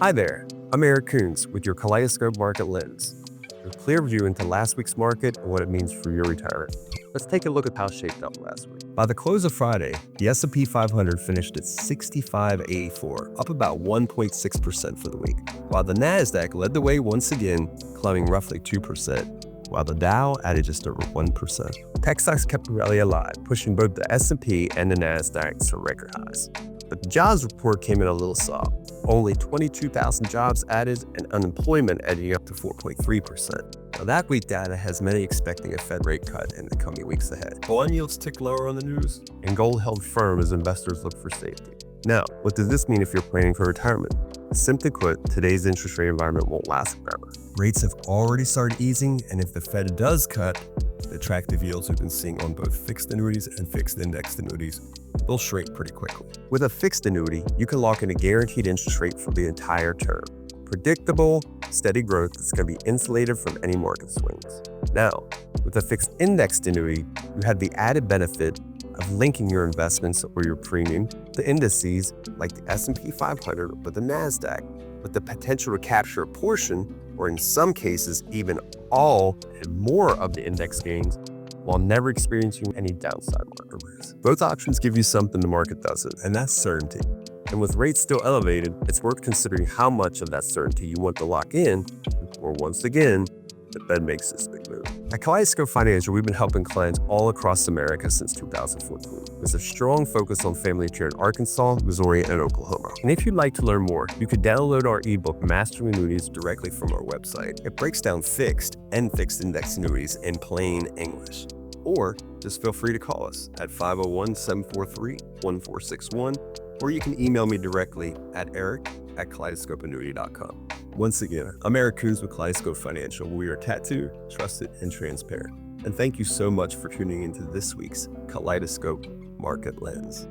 Hi there, I'm Eric Coons with your Kaleidoscope Market Lens, a clear view into last week's market and what it means for your retirement. Let's take a look at how it shaped up last week. By the close of Friday, the S&P 500 finished at 6584, up about 1.6% for the week, while the Nasdaq led the way once again, climbing roughly 2%, while the Dow added just over 1%. Tech stocks kept the rally alive, pushing both the S&P and the Nasdaq to record highs. But the jobs report came in a little soft. Only 22,000 jobs added and unemployment edging up to 4.3%. Now that week data has many expecting a Fed rate cut in the coming weeks ahead. Bond yields tick lower on the news, and gold held firm as investors look for safety. Now, what does this mean if you're planning for retirement? Simply put, today's interest rate environment won't last forever. Rates have already started easing, and if the Fed does cut, the attractive yields we've been seeing on both fixed annuities and fixed indexed annuities will shrink pretty quickly. With a fixed annuity, you can lock in a guaranteed interest rate for the entire term. Predictable, steady growth that's going to be insulated from any market swings. Now, with a fixed indexed annuity, you have the added benefit of linking your investments or your premium to indices like the S&P 500 or the Nasdaq, with the potential to capture a portion, or in some cases, even all and more of the index gains, while never experiencing any downside market risk. Both options give you something the market doesn't, and that's certainty. And with rates still elevated, it's worth considering how much of that certainty you want to lock in before, once again, the Fed makes this big move. At Kaleidoscope Financial, we've been helping clients all across America since 2014, with a strong focus on family care in Arkansas, Missouri, and Oklahoma. And if you'd like to learn more, you could download our ebook, Mastering Annuities, directly from our website. It breaks down fixed and fixed index annuities in plain English. Or just feel free to call us at 501-743-1461, or you can email me directly at eric@kaleidoscopeannuity.com. Once again, I'm Eric Coons with Kaleidoscope Financial. We are tattooed, trusted, and transparent. And thank you so much for tuning into this week's Kaleidoscope Market Lens.